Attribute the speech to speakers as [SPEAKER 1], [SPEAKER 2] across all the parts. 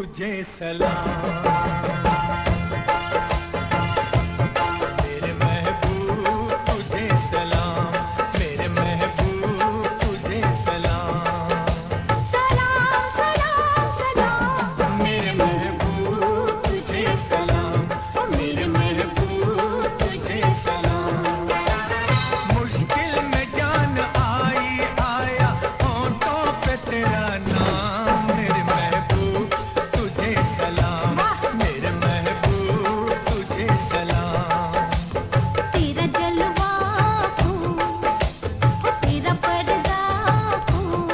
[SPEAKER 1] तुझे सलाम। मेरे महबूब तुझे सलाम, मेरे महबूब तुझे सलाम।
[SPEAKER 2] सलाम सलाम सलाम
[SPEAKER 1] मेरे महबूब तुझे सलाम, मेरे महबूब तुझे सलाम। मुश्किल में जान आई आया होंठों पे तेरा नाम। मेरे महबूब तुझे सलाम, मेरे महबूब तुझे सलाम।
[SPEAKER 2] तेरा जलवा फूल, तेरा पर्दा फूल,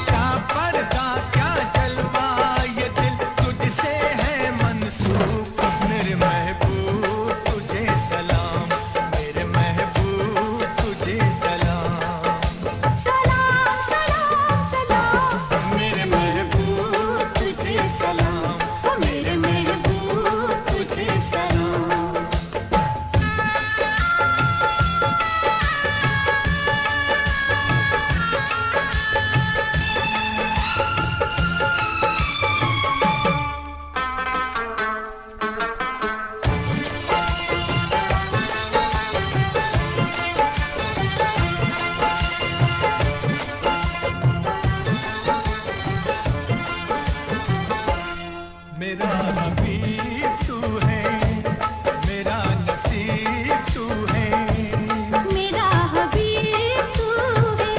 [SPEAKER 1] क्या पर्दा क्या जलवा, ये दिल तुझसे है मंसूब। मेरे महबूब तुझे सलाम, मेरे महबूब तुझे सलाम।
[SPEAKER 2] सलाम सलाम सलाम
[SPEAKER 1] मेरे महबूब तुझे सलाम, मेरे महबूब तुझे सलाम। मेरा हबीब तू है, मेरा नसीब तू है।
[SPEAKER 2] मेरा हबीब तू है,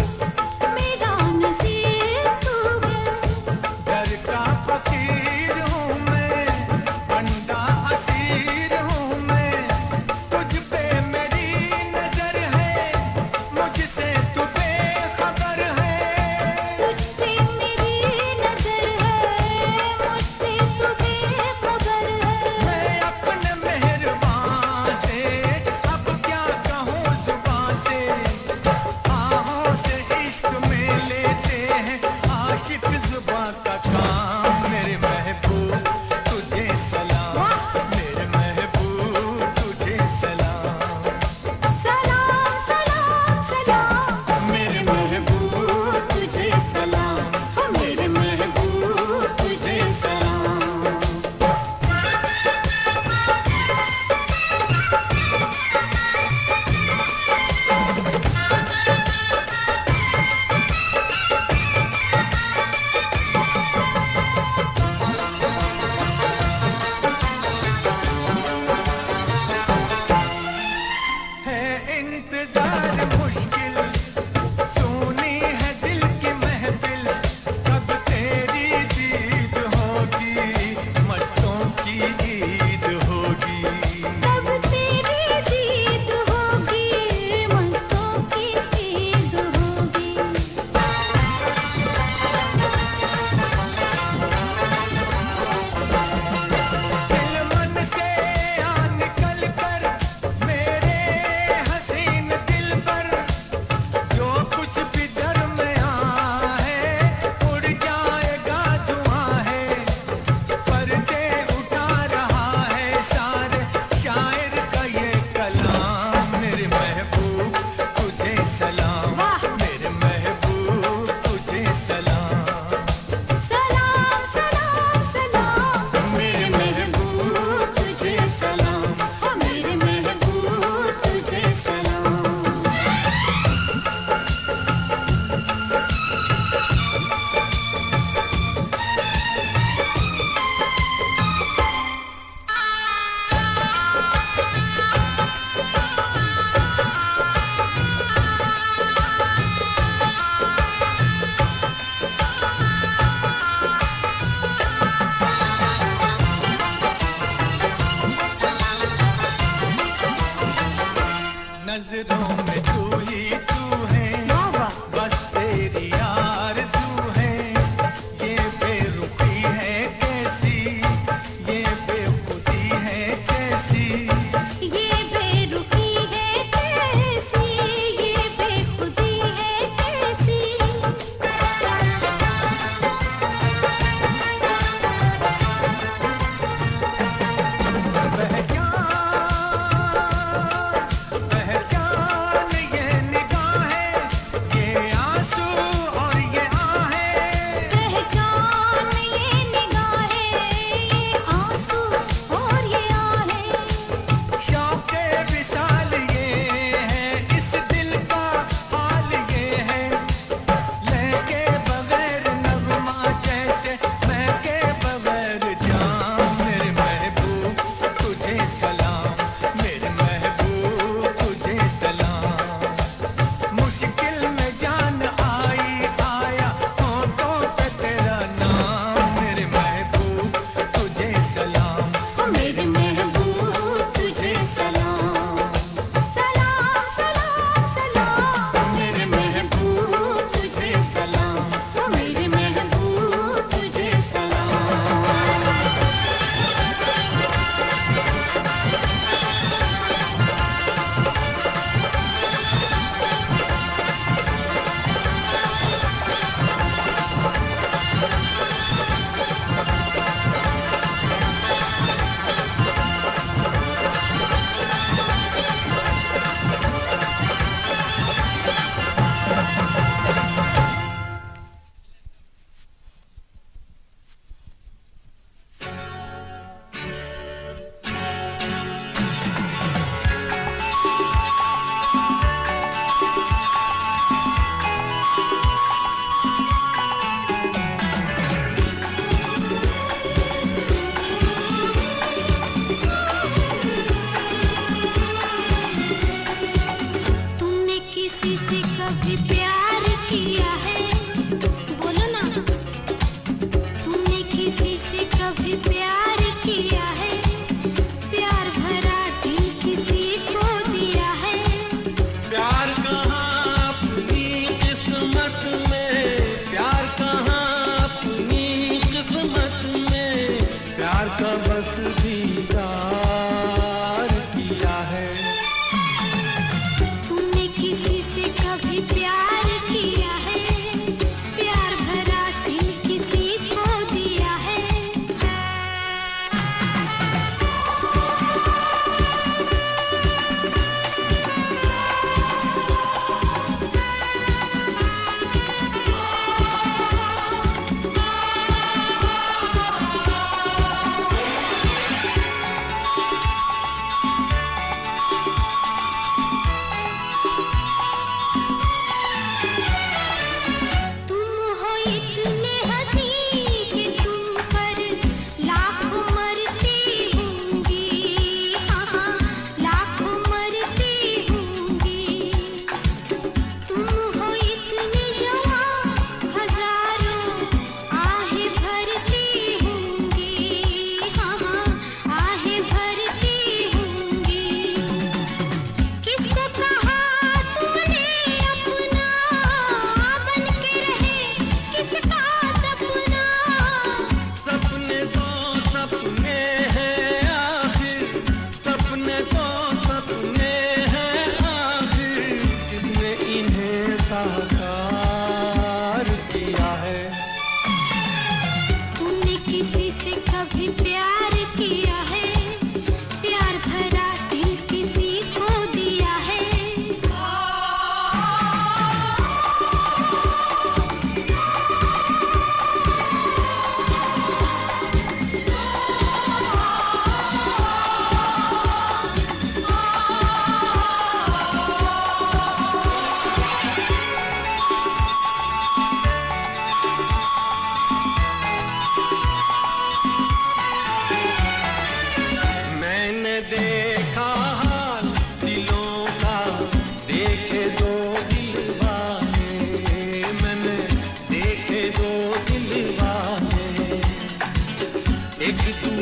[SPEAKER 2] मेरा नसीब तू है।
[SPEAKER 1] दर का फकीर हूँ मैं, बंदा असीर हूँ मैं। तुझ पे मेरी नजर है, मुझसे तू बेखबर है।
[SPEAKER 2] तुझसे मेरी नजर है, मुझसे तू बेखबर है।
[SPEAKER 1] मैं अपने मेहरबान से अब क्या कहूँ जुबान से। आहों से इश्क में लेते हैं आशिक जुबां का काम। मेरे महबूब तुझे सलाम, मेरे महबूब तुझे सलाम।
[SPEAKER 2] सलाम सलाम सलाम
[SPEAKER 1] मेरे महबूब तुझे सलाम, मेरे महबूब तुझे सलाम। है इंतजार मुश्किल, सुनी है दिल की महफिल। कब तेरी जीत होगी, मस्तों की ईद होगी।
[SPEAKER 2] कब तेरी जीत होगी, मस्तों की ईद होगी।
[SPEAKER 1] दिल मन से आ निकल कर मेरे हसीन दिल पर, जो कुछ भी दरमियां है उड़ जाएगा धुआं है। पर्दे उठा रहा है सारे शायर का ये कलाम। मेरे महबूब तुझे सलाम, मेरे महबूब तुझे सलाम।
[SPEAKER 2] सलाम सलाम सलाम
[SPEAKER 1] मेरे महबूब तुझे सलाम, मेरे महबूब तुझे सलाम। नजरों में तू ही तू है, बस तेरी यार तू है। ये बेरुखी है कैसी, ये बेखुदी है कैसी।
[SPEAKER 2] ये बेरुखी है कैसी, ये बेखुदी है कैसी।
[SPEAKER 1] पहचान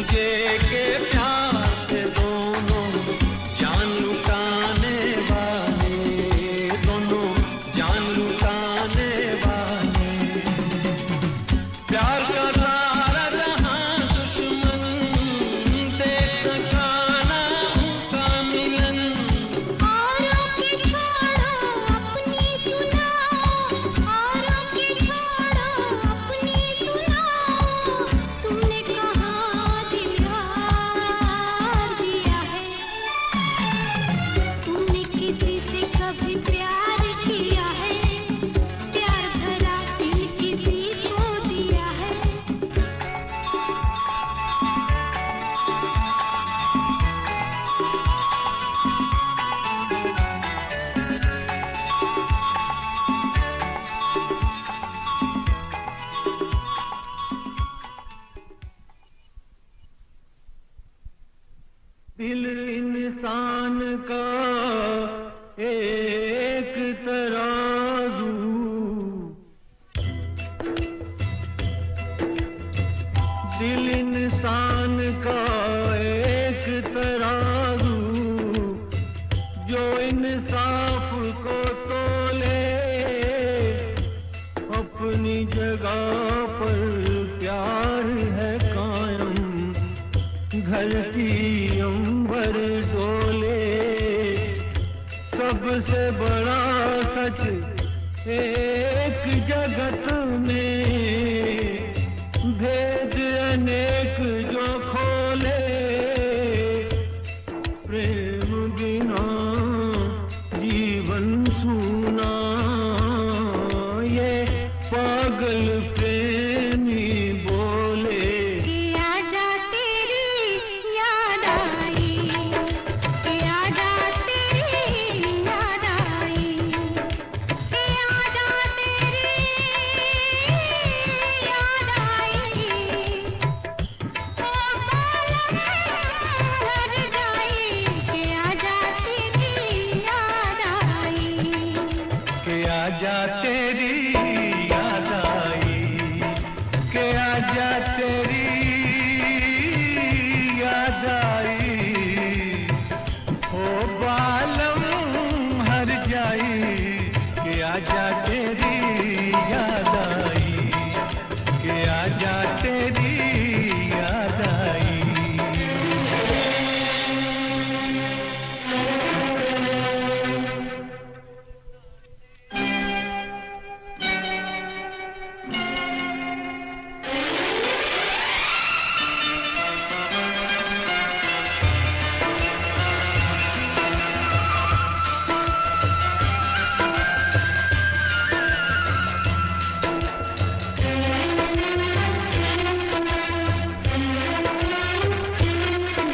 [SPEAKER 1] तुझे के प्यार से दोनों जान लुटाने वाले, दोनों जान लुटाने वाले। प्यार का सारा जहां दुश्मन देख सका ना उनका मिलन।
[SPEAKER 2] औरों की छोड़ो अपनी सुनाओ, औरों की छोड़ो अपनी सुनाओ। तुमने कहाँ दिया है? तुमने किसी से कभी प्यार किया है? प्यार भरा दिल किसी को दिया है?
[SPEAKER 1] दिल इंसान का एक तराजू, दिल इंसान का एक तराजू, जो इंसाफ को तोले। अपनी जगह पर प्यार है कायम, घर की अंबर डोले। सबसे बड़ा सच एक जगत में, भेद अनेक जो खोले। प्रेम बिना जीवन सूना, ये पागल प्रेमी बोले।
[SPEAKER 2] कि आजा तेरी याद आई, कि आजा तेरी याद आई, कि आजा तेरी याद आई। ओ बालम हर जाई, कि आजा तेरी याद आई।
[SPEAKER 1] के आजा तेरी याद आई, के आजा तेरी याद आई। ओ बालम हर जाई, के आजा तेरी याद आई, के आजा तेरी याद आई।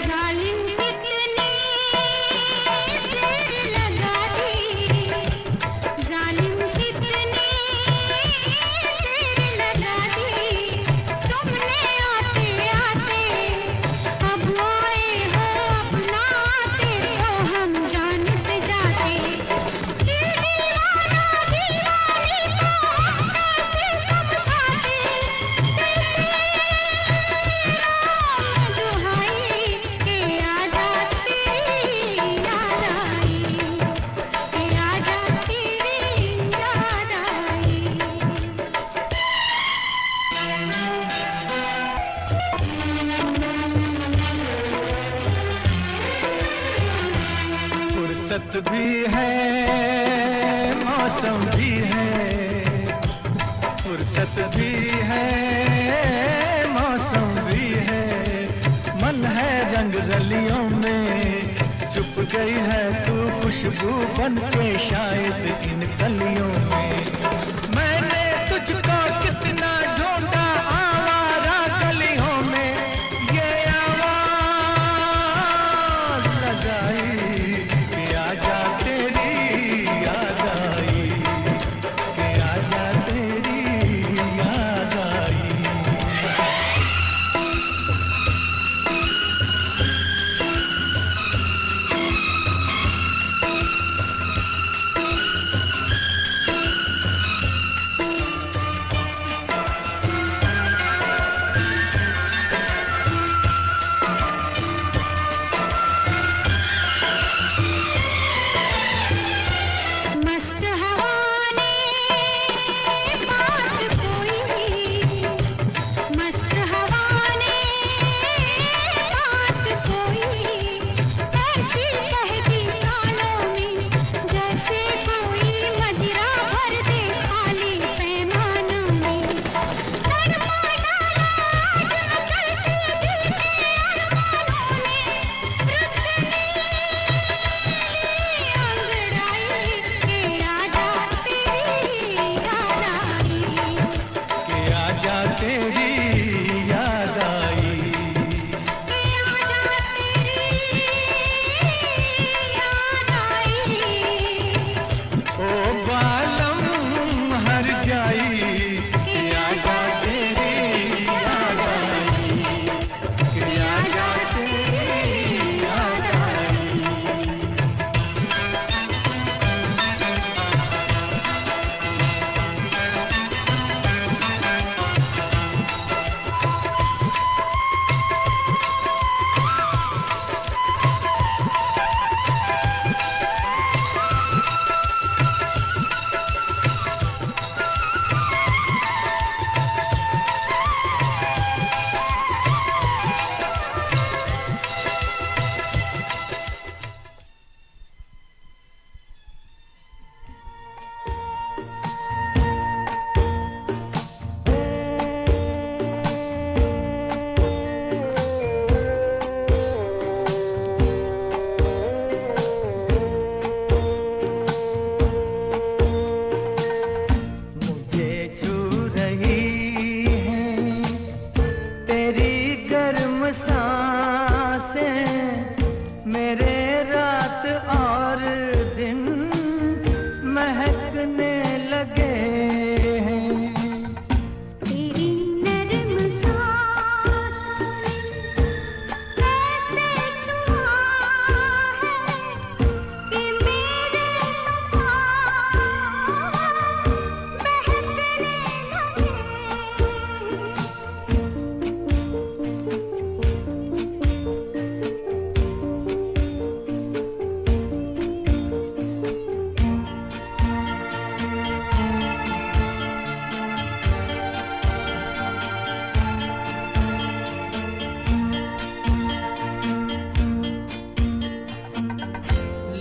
[SPEAKER 2] जालिम कितने तेर लगा दी, जालिम कितने तेर लगा दी। तुमने आते आते अब आए हो, अपना आते हो हम जान से जाते। दिल दीवाना दीवानी को हम कैसे समझाते। दुहाई के आजा तेरी याद आई, के आजा तेरी याद आई।
[SPEAKER 1] फुर्सत भी है, मौसम भी है, फुर्सत भी है, मौसम भी है। मन है रंग रलियों में, चुप गई है तू खुशबू बन के शायद इन कलियों में। मैंने तुझको कितना ढूंढा आवारा गलियों में, ये आवाज लगाई कि आजा तेरी याद आई, कि आजा तेरी याद आई।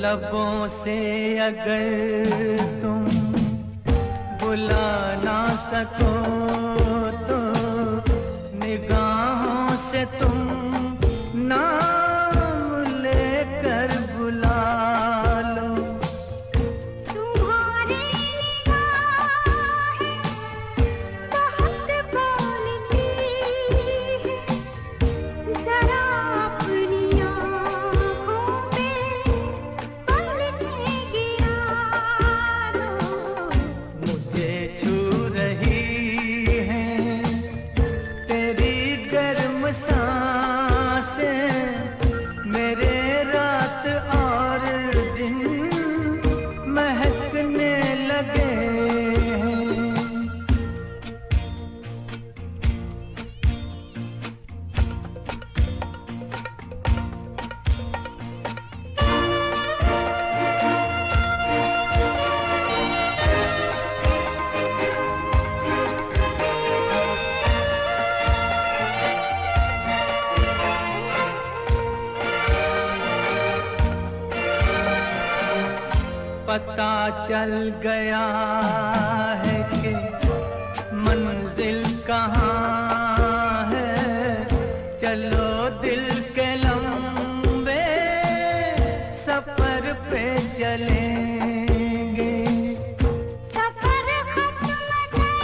[SPEAKER 1] लबों से अगर तुम बुला ना सको तो निगाहों से तुम नाम लेकर बुला लो।
[SPEAKER 2] तुम्हारी निगाहें बहुत बोलती हैं, जरा अपनी आँखों में पलकें गिरा लो।
[SPEAKER 1] मुझे छू रही है तेरी गर्म सांसें, मेरे रात और दिन महकने लगे हैं। पता चल गया है कि मंजिल कहाँ है, चलो दिल के लंबे सफर पे चलेंगे।
[SPEAKER 2] सफर खत्म कर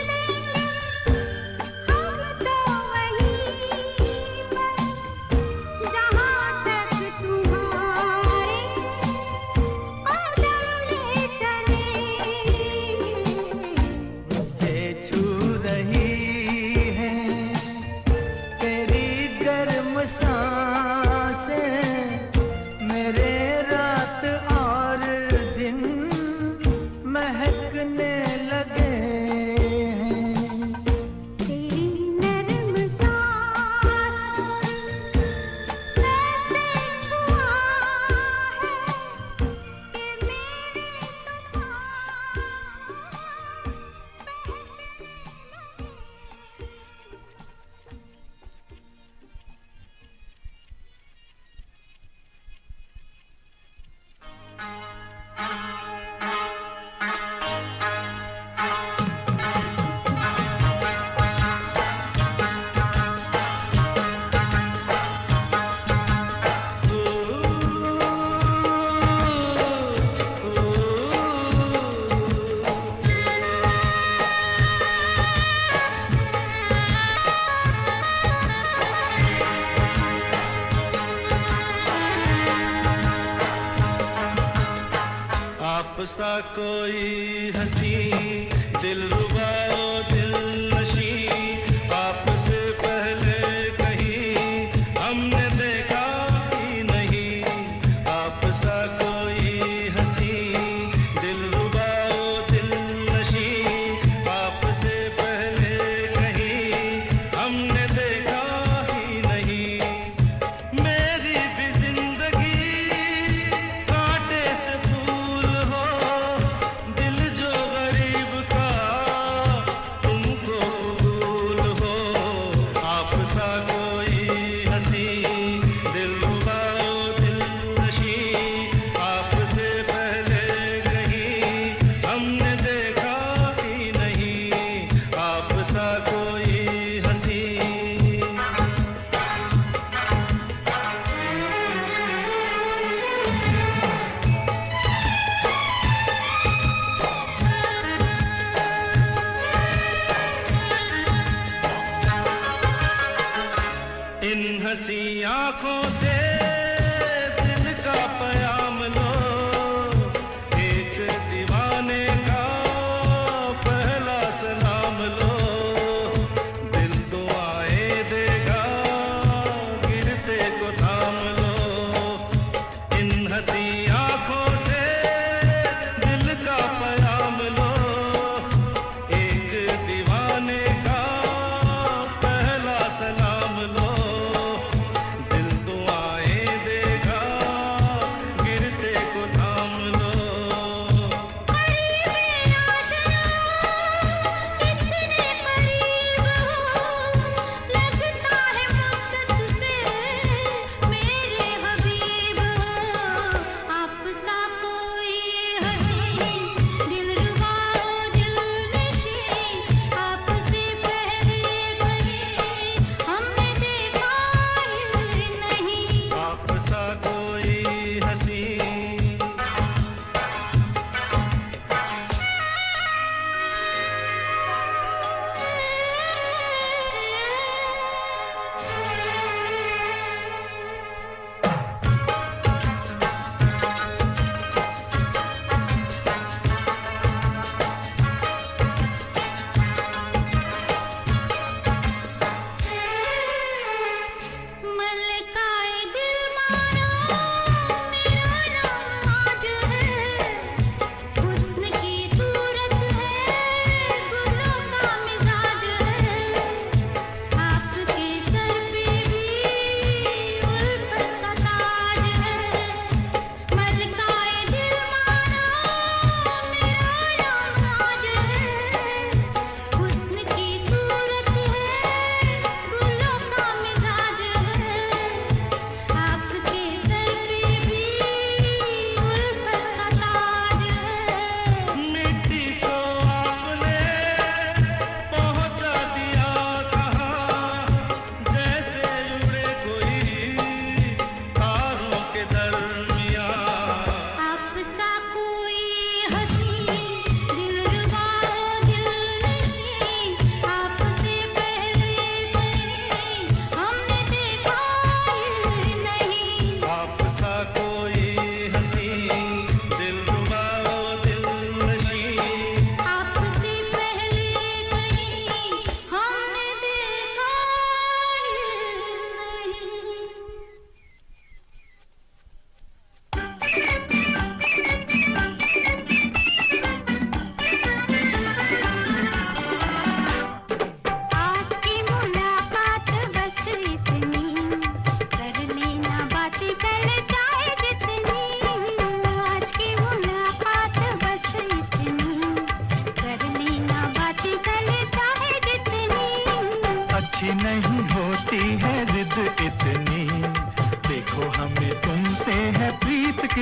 [SPEAKER 2] देंगे हम तो वहीं पर, जहाँ तक तुम्हारे कदम ले चलेंगे।
[SPEAKER 1] मुझे छू रही है तेरी गर्म सांसें, मेरे रात और दिन महकने लगे हैं।
[SPEAKER 2] तेरी नरम सांसों ने ऐसे छुआ है कि मेरे तूफान बहकने
[SPEAKER 1] आप सा कोई हंसी दिलरुबा ओ दिलनशी, आपसे पहले कहीं हमने देखा ही नहीं। आप सा कोई हंसी दिलरुबा ओ दिलनशी, आपसे पहले कहीं हमने देखा ही नहीं। मेरी भी जिंदगी कांटे से फूल हो, दिल जो गरीब का तुमको कबूल हो। आप सा कोई हंसी दिलरुबा ओ दिलनशी, आपसे पहले कहीं हमने देखा ही नहीं। आप सा कोई हंसी। इन हंसी आँखों से दिल का प्याम लो, एक दीवाने का पहला सलाम लो। दिल दुआएं देगा गिरते को थाम लो। इन हंसी आँखों से दिल का प्याम लो, एक दीवाने का पहला सलाम लो। दिल दुआएं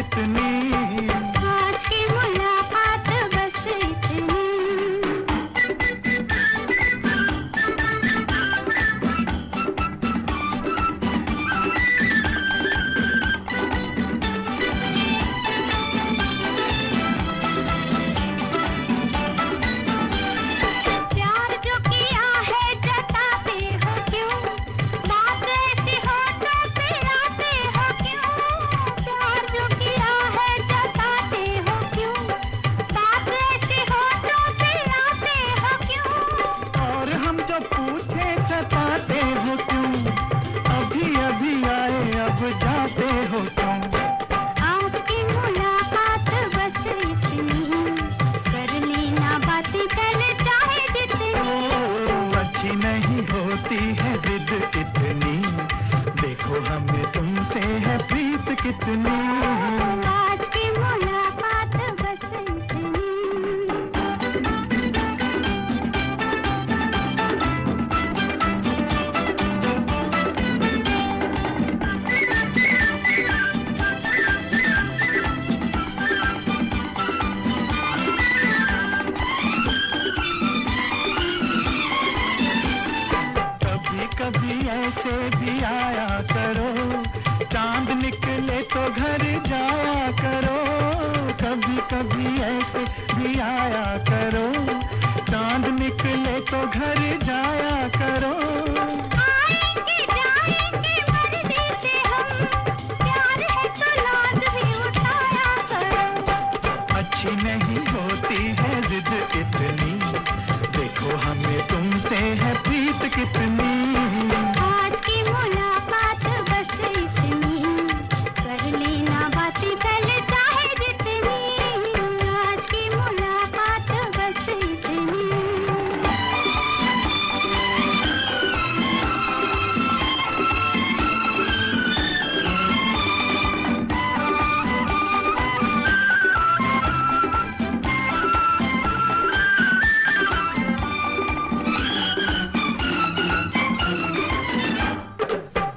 [SPEAKER 1] कितनी।
[SPEAKER 2] आज की मुलाकात बस इतनी। प्यार जो किया है जताते हो क्यों, बात ऐसी हो तो पिलाते हो क्यों। प्यार जो किया है जताते हो क्यों, बात ऐसी हो तो पिलाते हो क्यों।
[SPEAKER 1] और हम जो पूछे सताते हो क्यों, अभी अभी आए अब जाते हो क्यों।
[SPEAKER 2] आज की मुलाकात बस इतनी, कर लेना बातें कल चाहे जितनी।
[SPEAKER 1] अच्छी नहीं होती है जिद इतनी, देखो हमें तुमसे है प्रीत कितनी।
[SPEAKER 2] आज की मुलाकात बस इतनी।
[SPEAKER 1] कभी कभी ऐसे भी आया करो, चांद निकले तो घर जाया करो। कभी कभी ऐसे भी आया करो, चांद निकले तो घर जाया करो।
[SPEAKER 2] आएंगे जाएंगे मर्जी से हम, प्यार है तो लाज भी उठाया करो।
[SPEAKER 1] अच्छी नहीं होती है जिद इतनी, देखो हमें तुमसे है प्रीत कितनी।
[SPEAKER 2] आज की मुलाकात बस इतनी, कर लेना बातें कल चाहे जितनी। आज की मुलाकात बस इतनी।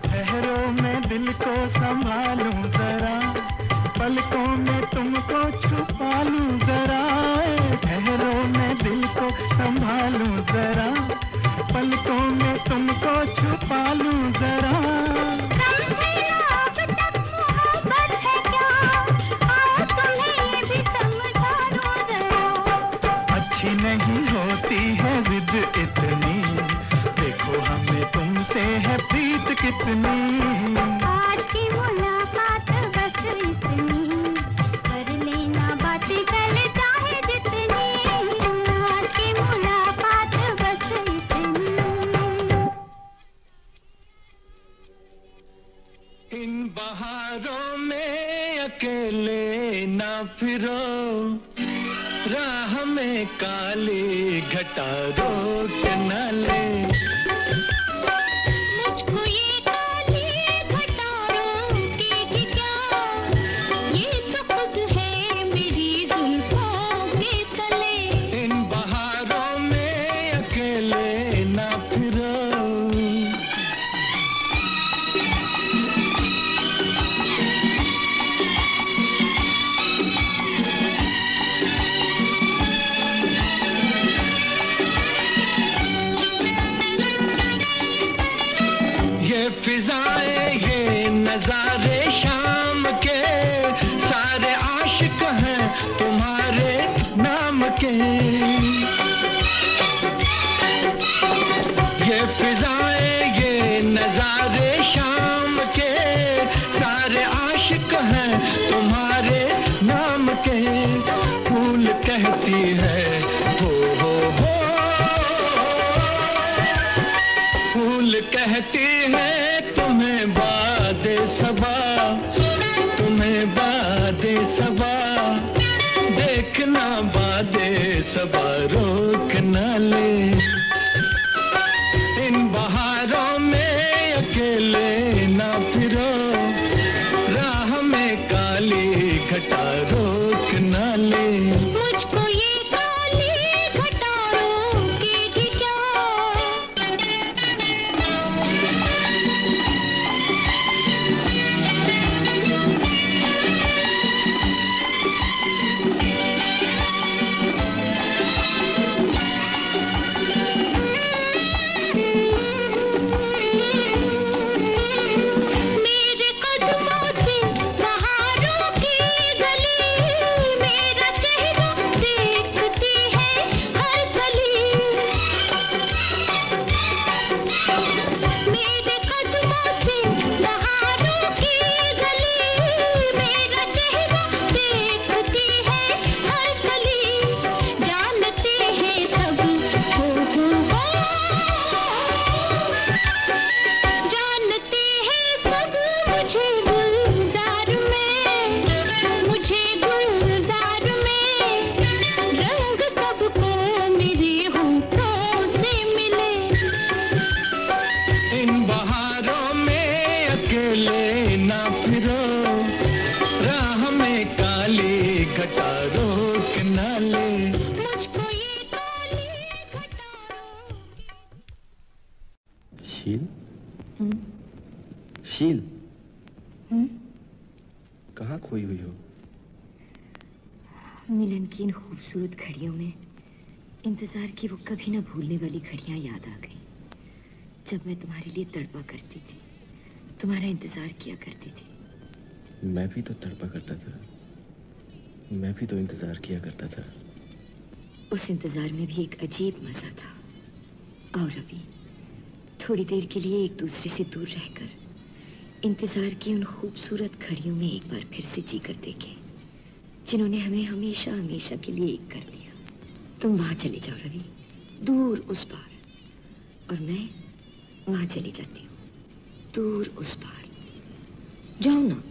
[SPEAKER 1] ठहरो मैं दिल को संभालूं जरा, पलकों में तुमको छुपा लूं जरा। ठहरो मैं दिल को संभालूं जरा, पलकों में तुमको छुपा लूं जरा।
[SPEAKER 2] समझे ना अब तक मोहब्बत है क्या, आओ तुम्हें ये भी समझा दूं जरा।
[SPEAKER 1] अच्छी नहीं होती है जिद इतनी, देखो हमें तुमसे है प्रीत कितनी।
[SPEAKER 2] आज की मुलाकात बस इतनी, कर लेना बातें कल चाहे जितनी। आज की मुलाकात बस इतनी।
[SPEAKER 1] इन बहारों में अकेले ना फिरो, राह में काली घटा रोक न ले।
[SPEAKER 2] मुझको ये काली घटा रोकेगी क्या, ये तो खुद है मेरी जुल्फों के तले।
[SPEAKER 1] इन बहारों में अकेले ना फिरो, ये फिजाएं ये नजारे शाम के, सारे आशिक हैं तुम्हारे नाम के। ये फिजाएं ये नजारे शाम के, सारे आशिक हैं तुम्हारे नाम के। फूल कहती है हो, फूल कहती है तुम्हें ना फिरो, राह में काली घटा रोक ना ले।
[SPEAKER 2] मुझको ये काली घटा
[SPEAKER 3] शील? शील? कहाँ खोई हुई हो?
[SPEAKER 4] मिलन की इन खूबसूरत घड़ियों में इंतजार की वो कभी न भूलने वाली घड़ियां याद आ गई, जब मैं तुम्हारे लिए तड़पा करती थी, तुम्हारा इंतजार किया करती थी।
[SPEAKER 3] मैं भी तो तड़पा करता था, मैं भी तो इंतजार किया करता था।
[SPEAKER 4] उस इंतजार में भी एक अजीब मजा था। और अभी थोड़ी देर के लिए एक दूसरे से दूर रहकर इंतजार की उन खूबसूरत घड़ियों में एक बार फिर से जी कर देखे, जिन्होंने हमें हमेशा हमेशा के लिए एक कर दिया। तुम वहां चले जाओ रवि, दूर उस पार, और मैं वहां चली जाती हूँ, दूर उस पार। जाओ ना।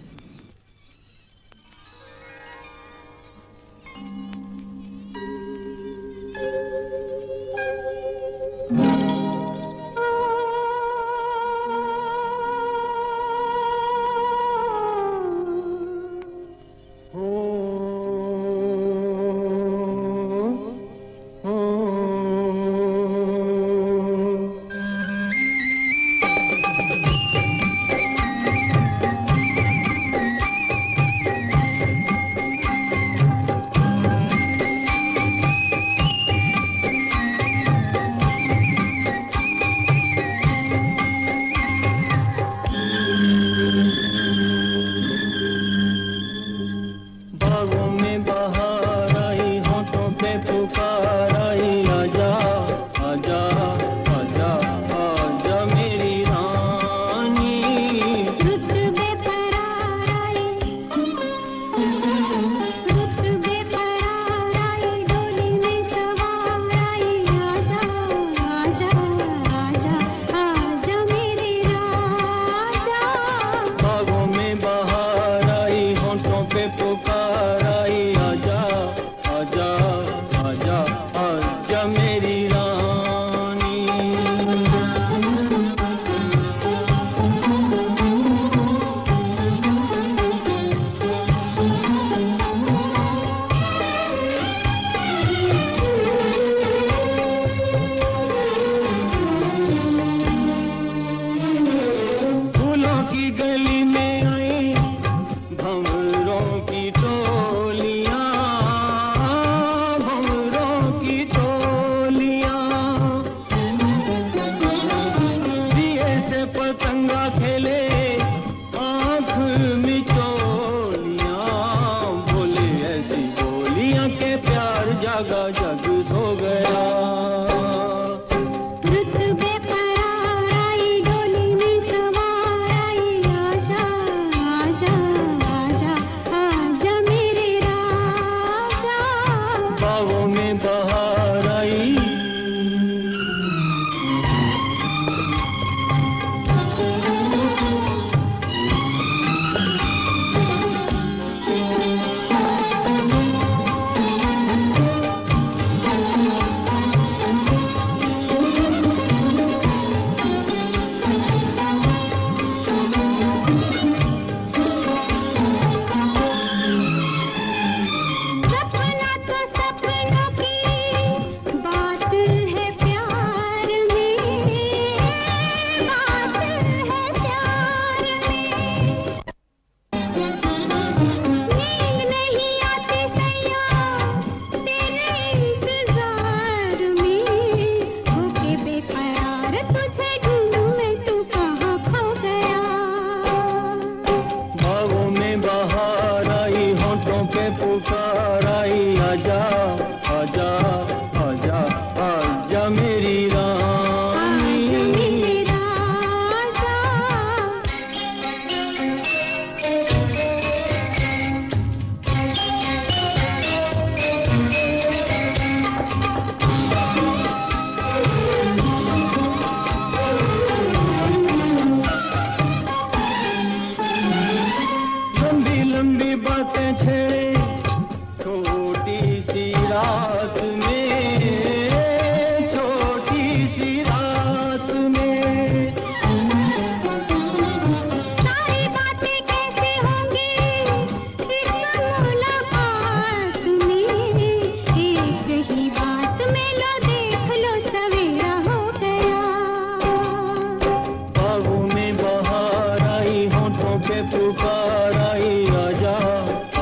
[SPEAKER 3] पुकार आई, आजा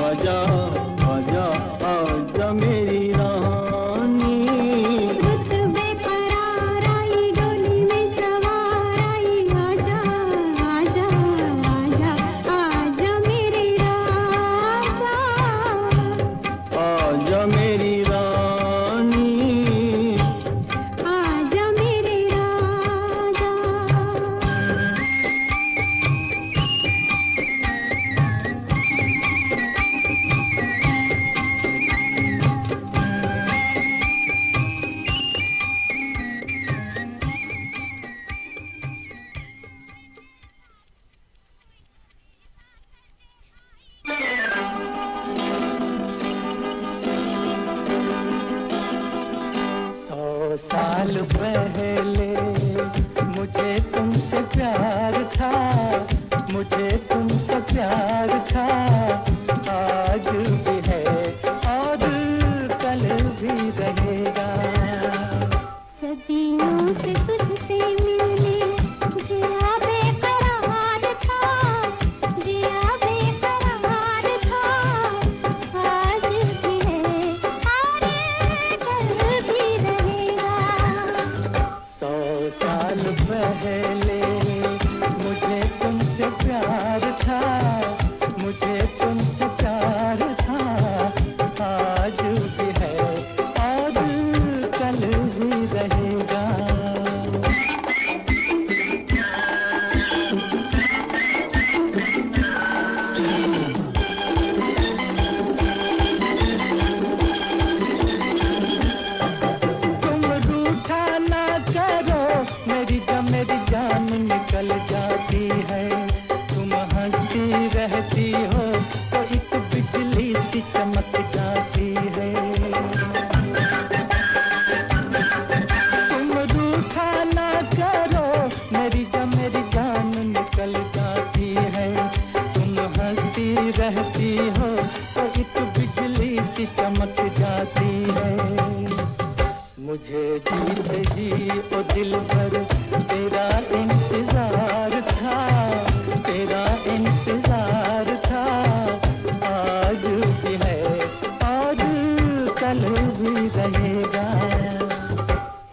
[SPEAKER 3] आजा आजा आजा मेरी रानी।
[SPEAKER 2] रुत बेकरार आई, डोली में सवार आई, आजा आजा आजा आजा मेरे राजा।
[SPEAKER 3] आजा मेरी रानी,
[SPEAKER 2] आजा मेरे राजा।
[SPEAKER 1] सौ साल पहले मुझे तुमसे प्यार था, मुझे तुमसे प्यार था। आज भी है और कल भी रहेगा।
[SPEAKER 2] सदियों से तुझसे मिलने जिया बेकरार था, जिया बेकरार था। आज भी है और कल भी रहेगा।
[SPEAKER 1] 100 साल पहले मुझे तुमसे प्यार था, मुझे तुमसे प्यार था। आज भी है और कल भी रहेगा। तुम रूठा ना करो, मेरी जान निकल जाती है। तुम हंसती रहती हो तो एक बिजली सी चमक जाती है। तुम रूठा ना करो, मेरी जान निकल जाती है। तुम हंसती रहती हो तो एक बिजली सी चमक जाती है। मुझे जीते जी ओ दिल भर तेरा इंतजार था, तेरा इंतजार था। आज भी है और कल भी रहेगा।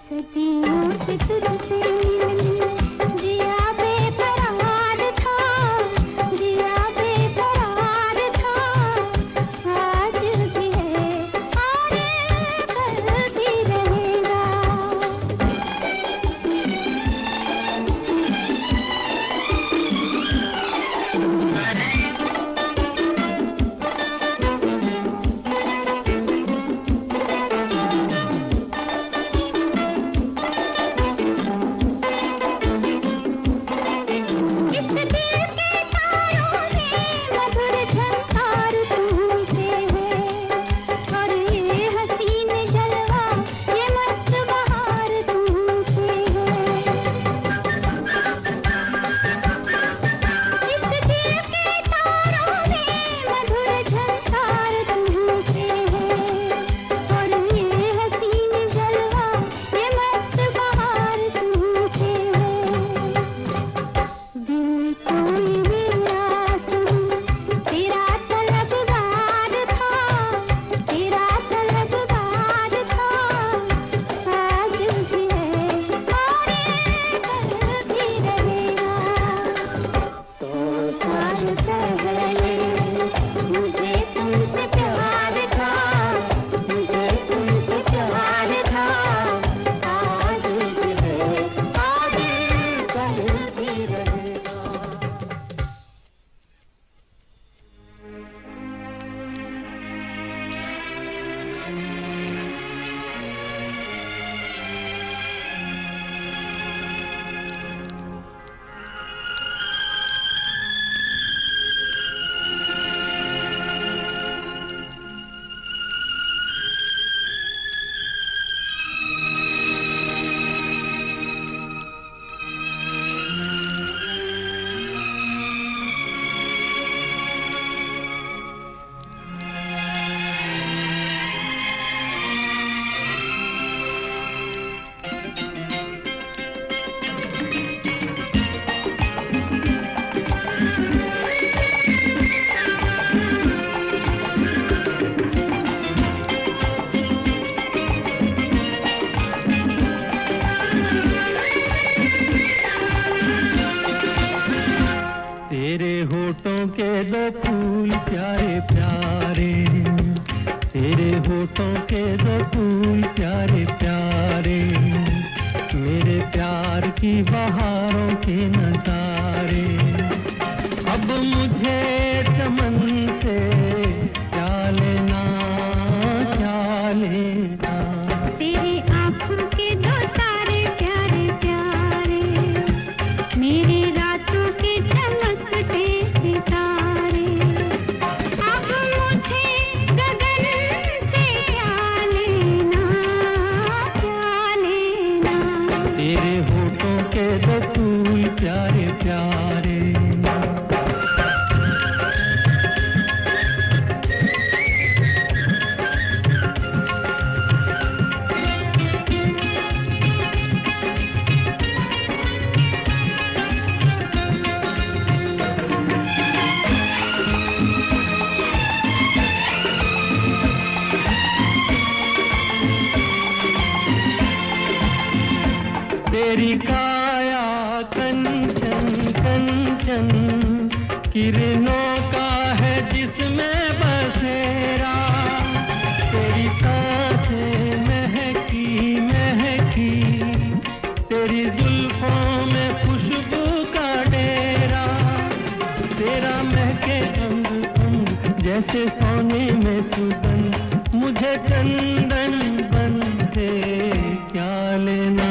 [SPEAKER 2] सदियों से तुझसे मिलने जिया बेकरार था, जिया बेकरार था। आज भी है और कल भी रहेगा।
[SPEAKER 1] होठों के दो फूल प्यारे प्यारे, तेरे होठों के दो फूल प्यारे प्यारे, मेरे प्यार की बहारों के नजारे। अब मुझे चमन से क्या लेना क्या लेना,
[SPEAKER 2] तेरी आँखों के दो तारे प्यारे प्यारे, मेरी रातों के चमकते सितारे। अब मुझे गगन से क्या लेना क्या लेना,
[SPEAKER 1] तेरे होठों के दो फूल प्यारे प्यारे। तेरी काया कंचन कंचन, किरणों का है जिसमें बसेरा, तेरी सांसें महकी महकी, तेरी जुल्फों में खुशबू का डेरा, तेरा महके अंग अंग जैसे सोने में सुगंध, मुझे चंदन बन के क्या लेना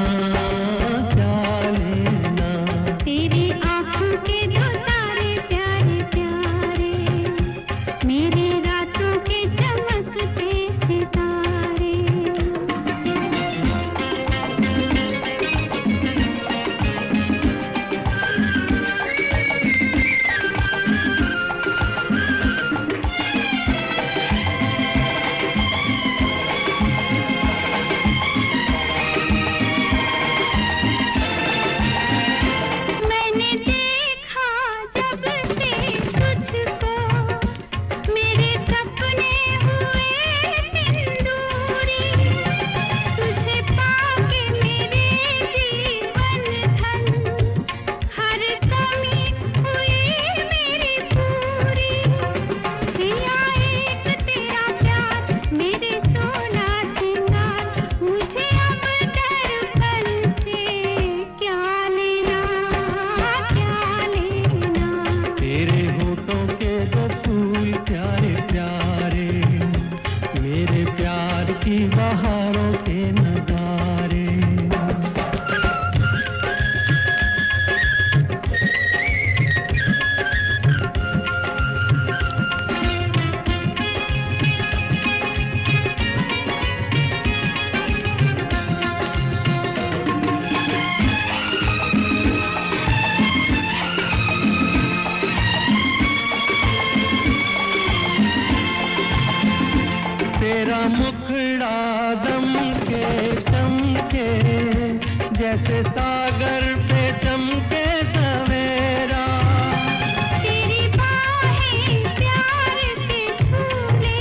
[SPEAKER 1] क्या लेना,
[SPEAKER 2] तेरी आँखों के दो तारे प्यारे प्यारे, मेरी रातों के चमकते सितारे। मैंने देखा जब से तुझको, मेरे सपने हुए सिंदूरी, तुझे पाके मेरे जीवन धन, हर कमी हुई मेरी पूरी। दिया एक तेरा प्यार मेरे सोना सिंगार, मुझे अब दर्पण से क्या लेना क्या लेना,
[SPEAKER 1] तेरे होठों के दो फूल प्यारे प्यारे, मेरे प्यार की बहारों के नजारे। तेरा मुखड़ा दम के चमके, जैसे सागर पे चमके सवेरा,
[SPEAKER 2] तेरी बाहें प्यार के झूले,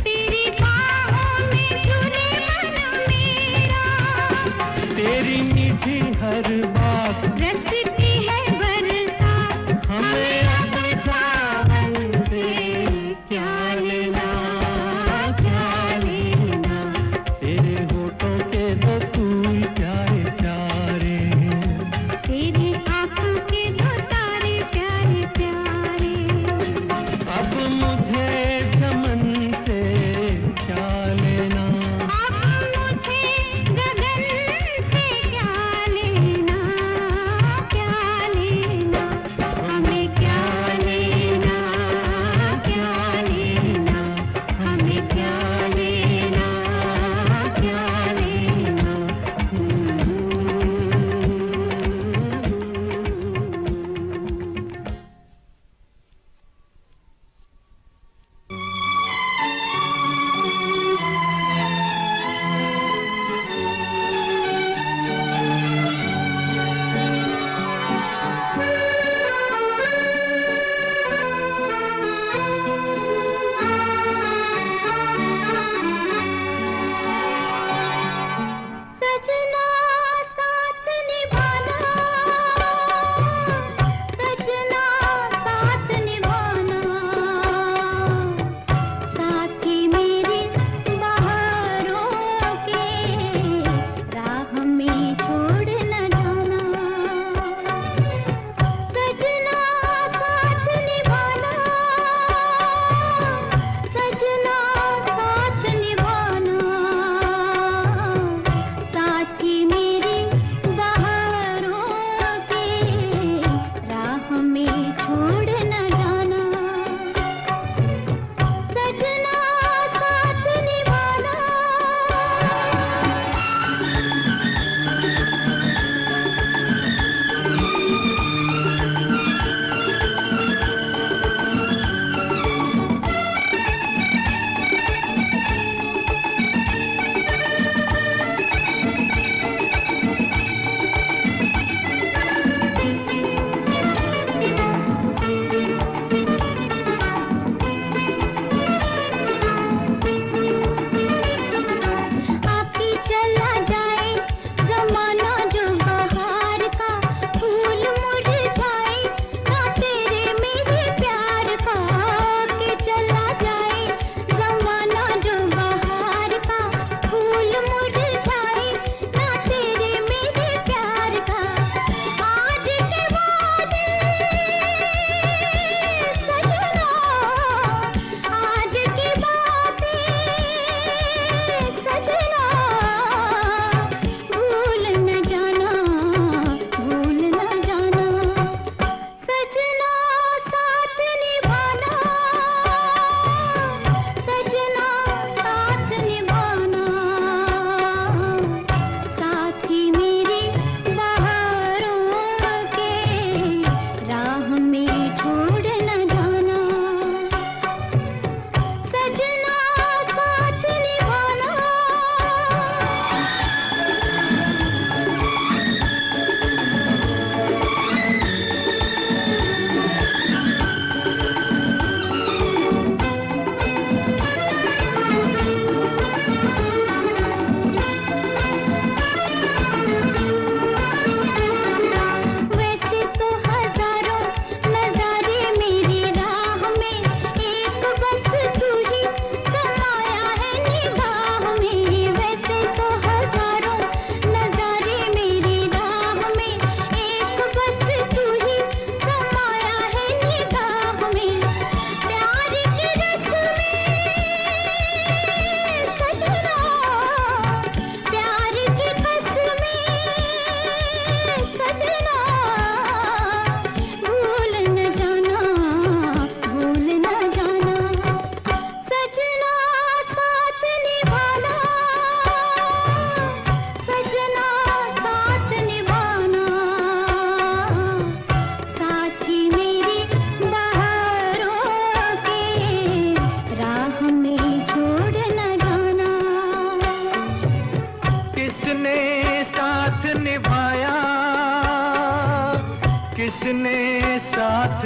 [SPEAKER 2] तेरी बाहों में झूले मन मेरा,
[SPEAKER 1] तेरी मीठी हर बात
[SPEAKER 2] रचती है बरसात,
[SPEAKER 1] हमें अब सावन से क्या लेना क्या लेना, तेरे होठों के दो फूल प्यारे प्यारे,
[SPEAKER 2] तेरी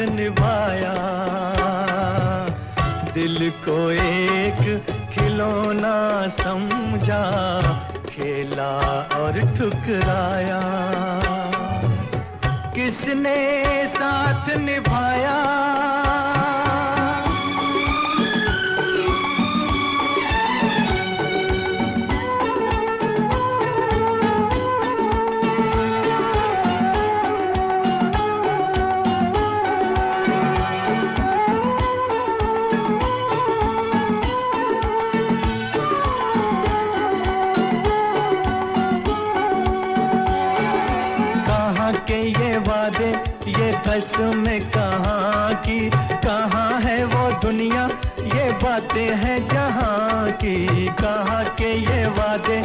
[SPEAKER 1] निभाया, दिल को एक खिलौना समझा, खेला और ठुकराया। किसने साथ निभाया, ये वादे ये कसमें कहाँ की, कहाँ है वो दुनिया ये बातें हैं जहाँ की। कहाँ के ये वादे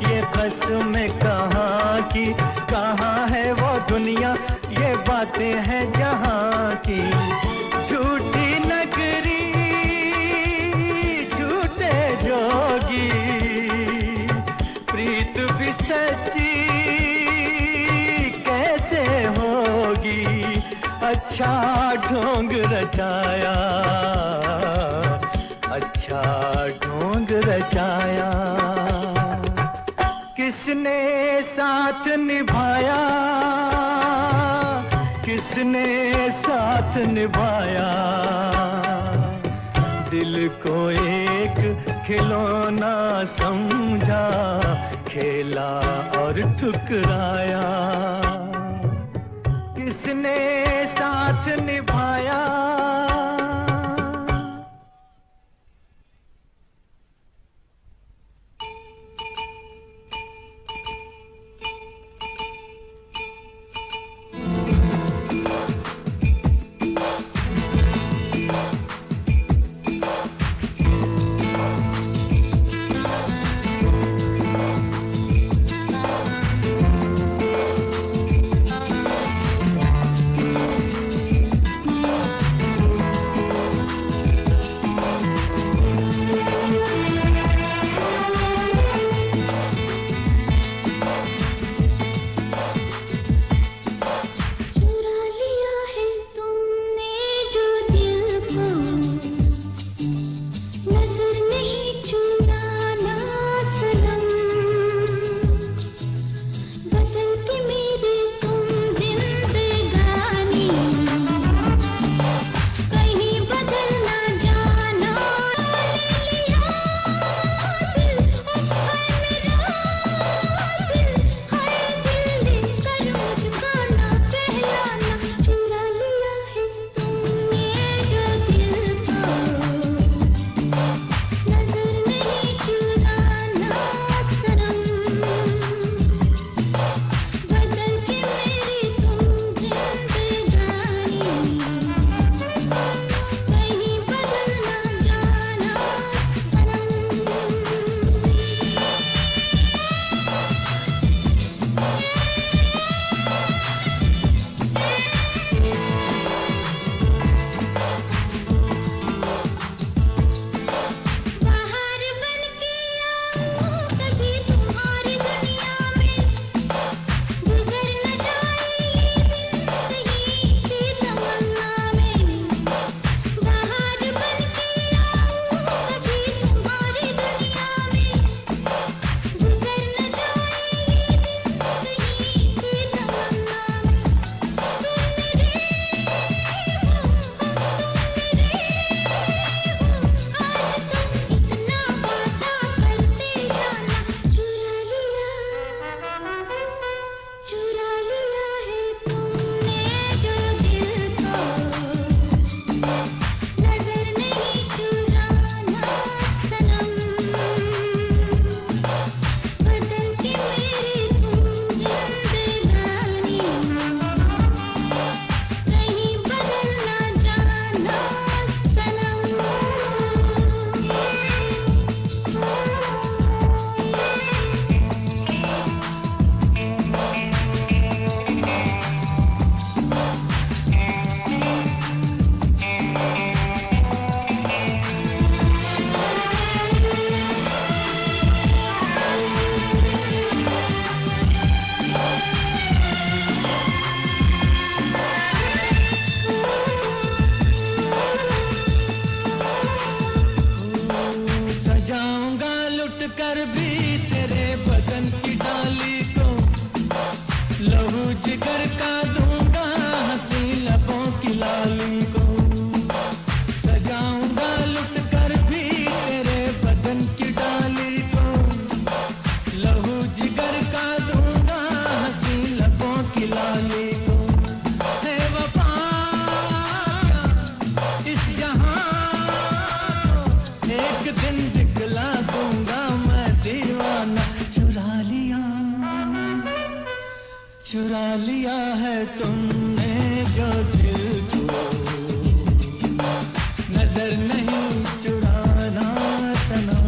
[SPEAKER 1] ये कसमें कहाँ की, कहाँ है वो दुनिया ये बातें हैं जहाँ की। झूठी नगरी झूठे जोगी, प्रीत भी सच्ची होगी। अच्छा ढोंग रचाया, अच्छा ढोंग रचाया। किसने साथ निभाया, किसने साथ निभाया, दिल को एक खिलौना समझा, खेला और ठुकराया। किसने साथ निभाया। चुरा लिया है तुमने जो दिल को, नजर नहीं चुराना सनम,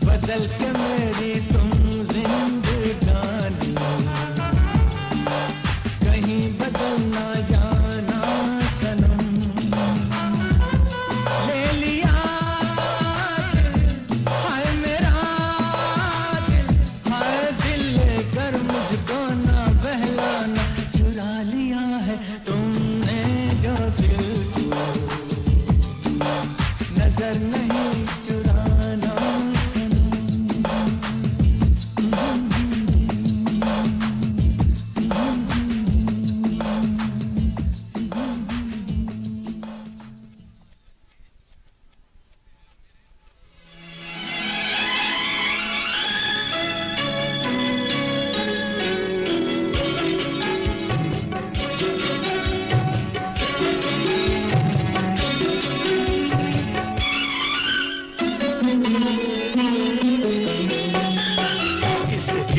[SPEAKER 1] बदल के मेरी तुम जिंदगानी, कहीं बदल ना जाना सनम। ले लिया दिल, हाय मेरा दिल, हाय दिल लेकर मुझको ना बहलाना, चुरा लिया है तुमने जो दिल को, नजर नहीं चुराना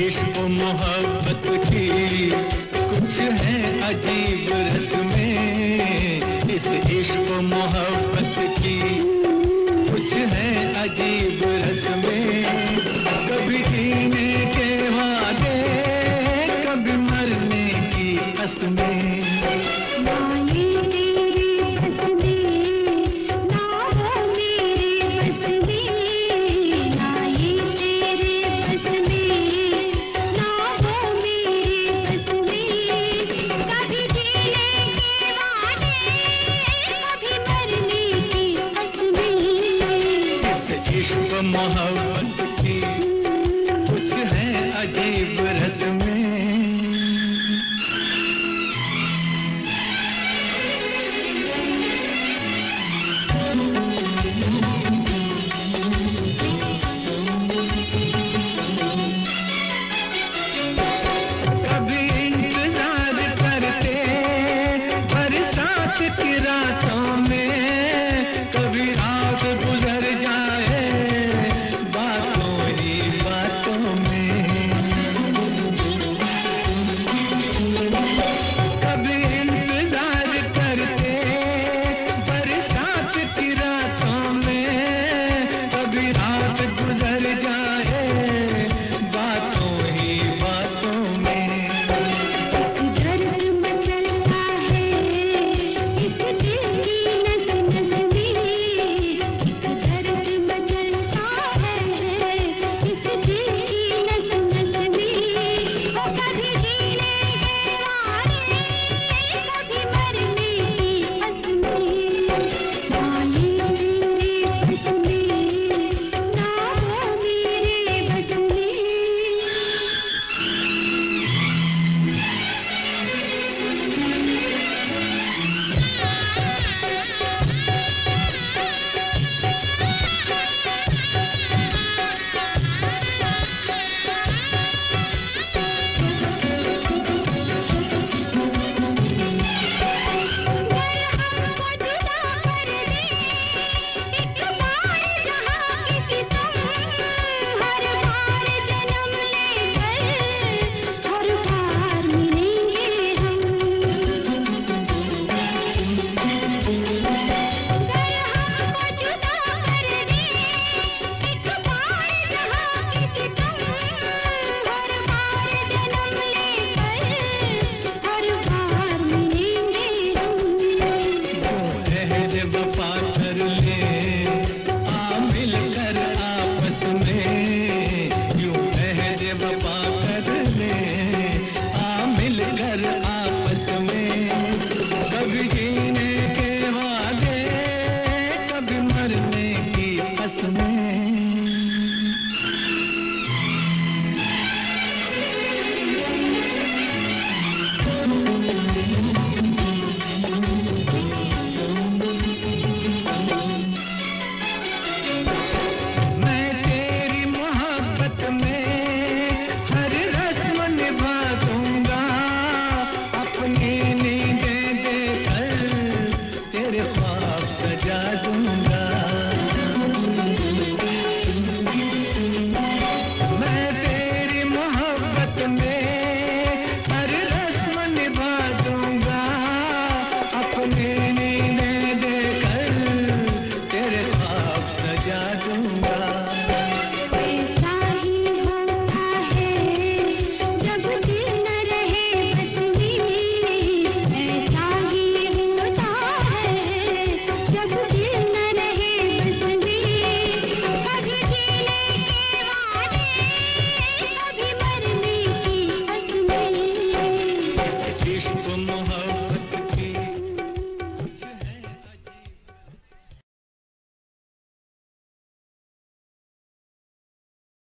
[SPEAKER 1] इश्क मोहब्बत की कुछ है अजीब रस्में, इस इश्क मोहब्बत की कुछ है अजीब रस्में, कभी जीने के वादे, कभी मरने की कसमें। में